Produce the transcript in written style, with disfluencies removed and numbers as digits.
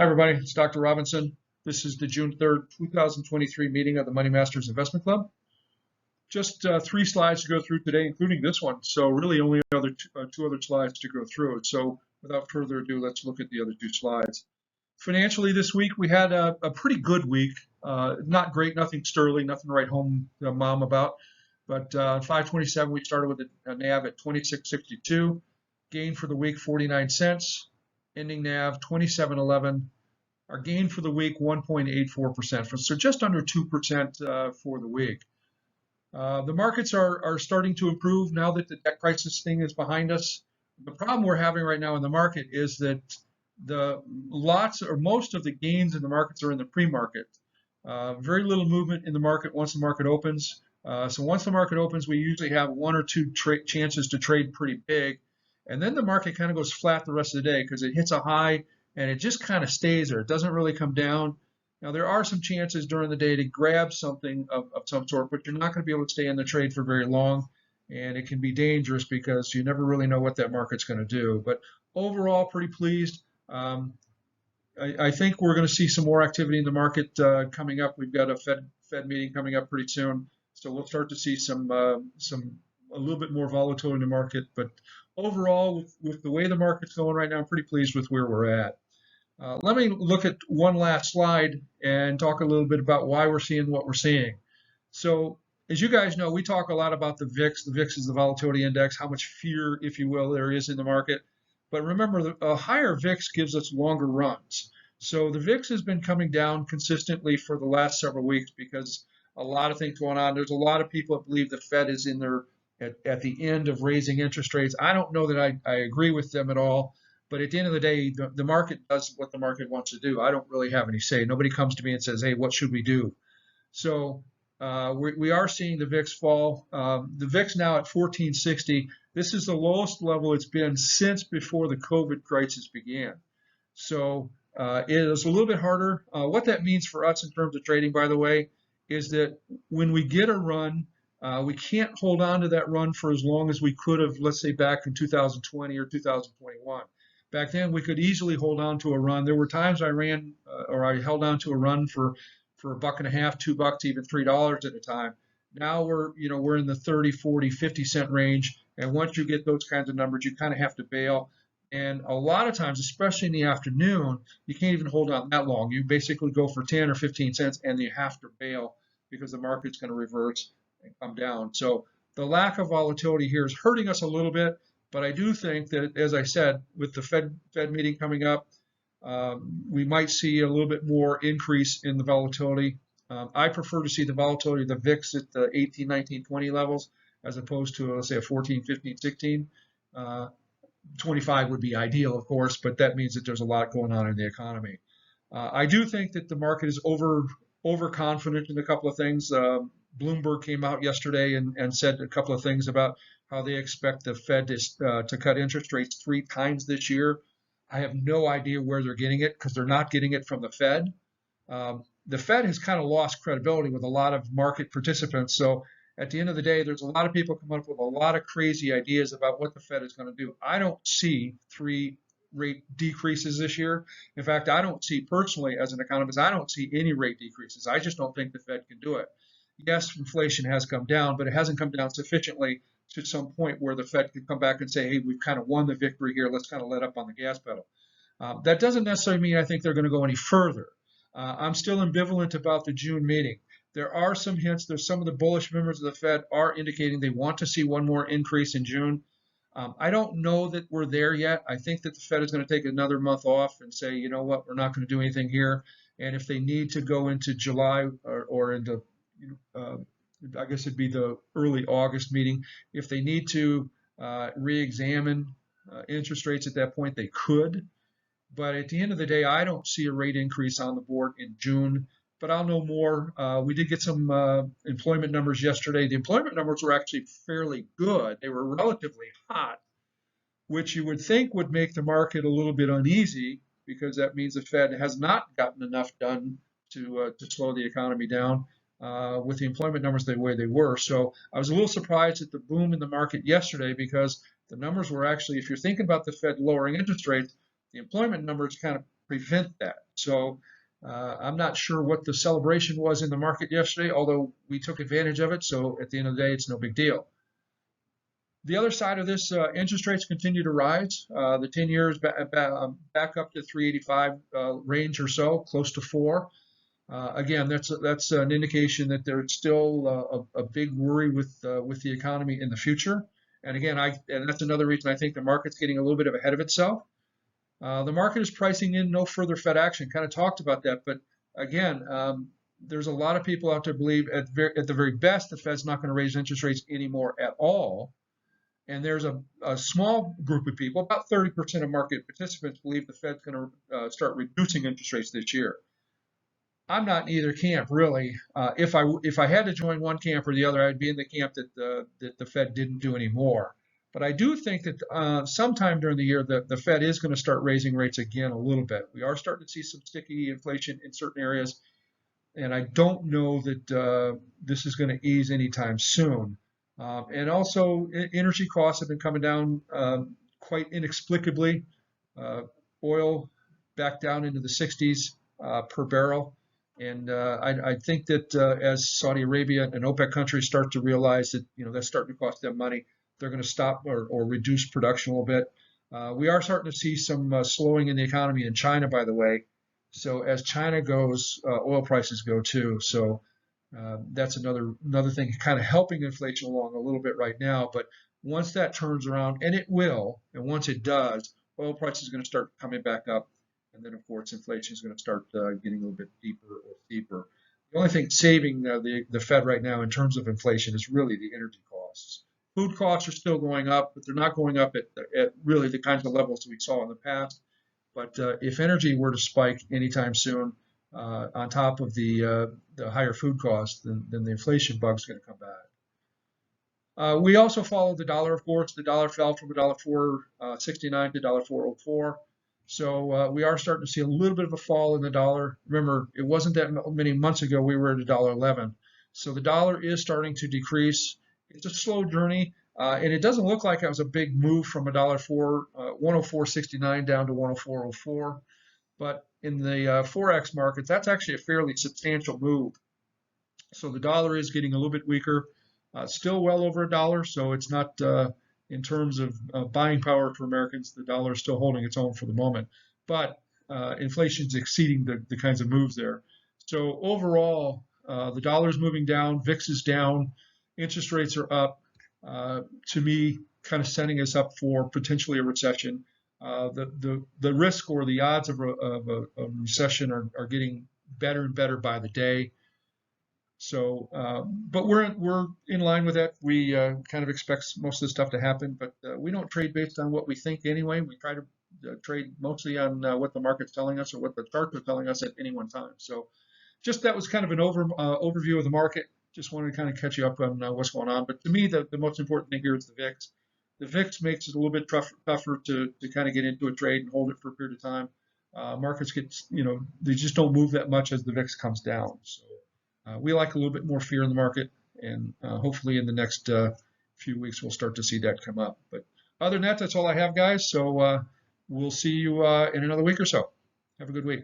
Hi, everybody. It's Dr. Robinson. This is the June 3rd, 2023 meeting of the Money Masters Investment Club. Just three slides to go through today, including this one. So really only two other slides to go through. So without further ado, let's look at the other two slides. Financially this week, we had a pretty good week. Not great, nothing sterling, nothing to write home to mom about. But 527, we started with a NAV at 26.62. Gain for the week, 49 cents. Ending NAV 27.11. Our gain for the week 1.84%, so just under 2% for the week. The markets are starting to improve now that the debt crisis thing is behind us. The problem we're having right now in the market is that most of the gains in the markets are in the pre-market. Very little movement in the market once the market opens. So once the market opens, we usually have one or two chances to trade pretty big. And then the market kind of goes flat the rest of the day because it hits a high and it just kind of stays there. It doesn't really come down. Now, there are some chances during the day to grab something of some sort, but you're not going to be able to stay in the trade for very long. And it can be dangerous because you never really know what that market's going to do. But overall, pretty pleased. I think we're going to see some more activity in the market coming up. We've got a Fed meeting coming up pretty soon. So we'll start to see a little bit more volatility in the market. But overall, with the way the market's going right now, I'm pretty pleased with where we're at. Let me look at one last slide and talk a little bit about why we're seeing what we're seeing. So as you guys know, we talk a lot about the VIX. The VIX is the volatility index, how much fear, if you will, there is in the market. But remember, a higher VIX gives us longer runs. So the VIX has been coming down consistently for the last several weeks because a lot of things going on. There's a lot of people that believe the Fed is in their at the end of raising interest rates. I don't know that I agree with them at all. But at the end of the day, the market does what the market wants to do. I don't really have any say. Nobody comes to me and says, hey, what should we do? So we are seeing the VIX fall. The VIX now at 1460. This is the lowest level it's been since before the COVID crisis began. So it is a little bit harder. What that means for us in terms of trading, by the way, is that when we get a run, we can't hold on to that run for as long as we could have, let's say, back in 2020 or 2021. Back then, we could easily hold on to a run. There were times I ran or I held on to a run for $1.50, $2, even $3 at a time. Now we're in the 30, 40, 50 cent range. And once you get those kinds of numbers, you kind of have to bail. And a lot of times, especially in the afternoon, you can't even hold on that long. You basically go for 10 or 15 cents and you have to bail because the market's going to reverse and come down. So the lack of volatility here is hurting us a little bit. But I do think that, as I said, with the Fed meeting coming up, we might see a little bit more increase in the volatility. I prefer to see the volatility of the VIX at the 18, 19, 20 levels as opposed to, let's say, a 14, 15, 16. 25 would be ideal, of course, but that means that there's a lot going on in the economy. I do think that the market is overconfident in a couple of things. Bloomberg came out yesterday and said a couple of things about how they expect the Fed to cut interest rates 3 times this year. I have no idea where they're getting it because they're not getting it from the Fed. The Fed has kind of lost credibility with a lot of market participants. So at the end of the day, there's a lot of people coming up with a lot of crazy ideas about what the Fed is going to do. I don't see 3 rate decreases this year. In fact, I don't see personally as an economist, I don't see any rate decreases. I just don't think the Fed can do it. Yes, inflation has come down, but it hasn't come down sufficiently to some point where the Fed could come back and say, hey, we've kind of won the victory here. Let's kind of let up on the gas pedal. That doesn't necessarily mean I think they're going to go any further. I'm still ambivalent about the June meeting. There are some hints. There's some of the bullish members of the Fed are indicating they want to see one more increase in June. I don't know that we're there yet. I think that the Fed is going to take another month off and say, you know what, we're not going to do anything here. And if they need to go into July or into I guess it'd be the early August meeting. If they need to re-examine interest rates at that point, they could. But at the end of the day, I don't see a rate increase on the board in June. But I'll know more. We did get some employment numbers yesterday. The employment numbers were actually fairly good. They were relatively hot, which you would think would make the market a little bit uneasy because that means the Fed has not gotten enough done to slow the economy down. With the employment numbers the way they were. So I was a little surprised at the boom in the market yesterday because the numbers were actually, if you're thinking about the Fed lowering interest rates, the employment numbers kind of prevent that. So I'm not sure what the celebration was in the market yesterday, although we took advantage of it. So at the end of the day, it's no big deal. The other side of this, interest rates continue to rise. The 10 years back up to 385 range or so, close to 4. Again, that's an indication that there's still a big worry with the economy in the future. And again, and that's another reason I think the market's getting a little bit ahead of itself. The market is pricing in no further Fed action. Kind of talked about that, but again, there's a lot of people out there believe at the very best the Fed's not going to raise interest rates anymore at all. And there's a small group of people, about 30% of market participants, believe the Fed's going to start reducing interest rates this year. I'm not in either camp, really. If I had to join one camp or the other, I'd be in the camp that the Fed didn't do any more. But I do think that sometime during the year, the Fed is going to start raising rates again a little bit. We are starting to see some sticky inflation in certain areas, and I don't know that this is going to ease anytime soon. And also, energy costs have been coming down quite inexplicably. Oil back down into the 60s per barrel. And I think that as Saudi Arabia and OPEC countries start to realize that that's starting to cost them money, they're going to stop or reduce production a little bit. We are starting to see some slowing in the economy in China, by the way. So as China goes, oil prices go too. So that's another thing kind of helping inflation along a little bit right now. But once that turns around, and it will, and once it does, oil prices are going to start coming back up. And then, of course, inflation is going to start getting a little bit deeper or steeper. The only thing saving the Fed right now in terms of inflation is really the energy costs. Food costs are still going up, but they're not going up at really the kinds of levels we saw in the past. But if energy were to spike anytime soon, on top of the higher food costs, then the inflation bug's going to come back. We also followed the dollar, of course. The dollar fell from $1.469 to $1.404. So we are starting to see a little bit of a fall in the dollar. Remember, it wasn't that many months ago we were at $1.11. So the dollar is starting to decrease. It's a slow journey, and it doesn't look like it was a big move from $1.0469 down to 104.04. But in the Forex markets, that's actually a fairly substantial move. So the dollar is getting a little bit weaker, still well over $1. So it's not in terms of buying power for Americans, the dollar is still holding its own for the moment. But inflation is exceeding the kinds of moves there. So overall, the dollar is moving down, VIX is down, interest rates are up. To me, kind of setting us up for potentially a recession. The risk or the odds of a recession are getting better and better by the day. So, but we're in line with that. We kind of expect most of this stuff to happen, but we don't trade based on what we think anyway. We try to trade mostly on what the market's telling us or what the charts are telling us at any one time. So, just that was kind of an overview of the market. Just wanted to kind of catch you up on what's going on. But to me, the most important thing here is the VIX. The VIX makes it a little bit tougher to kind of get into a trade and hold it for a period of time. Markets get, they just don't move that much as the VIX comes down. So we like a little bit more fear in the market, and hopefully in the next few weeks we'll start to see that come up. But other than that, that's all I have, guys. So we'll see you in another week or so. Have a good week.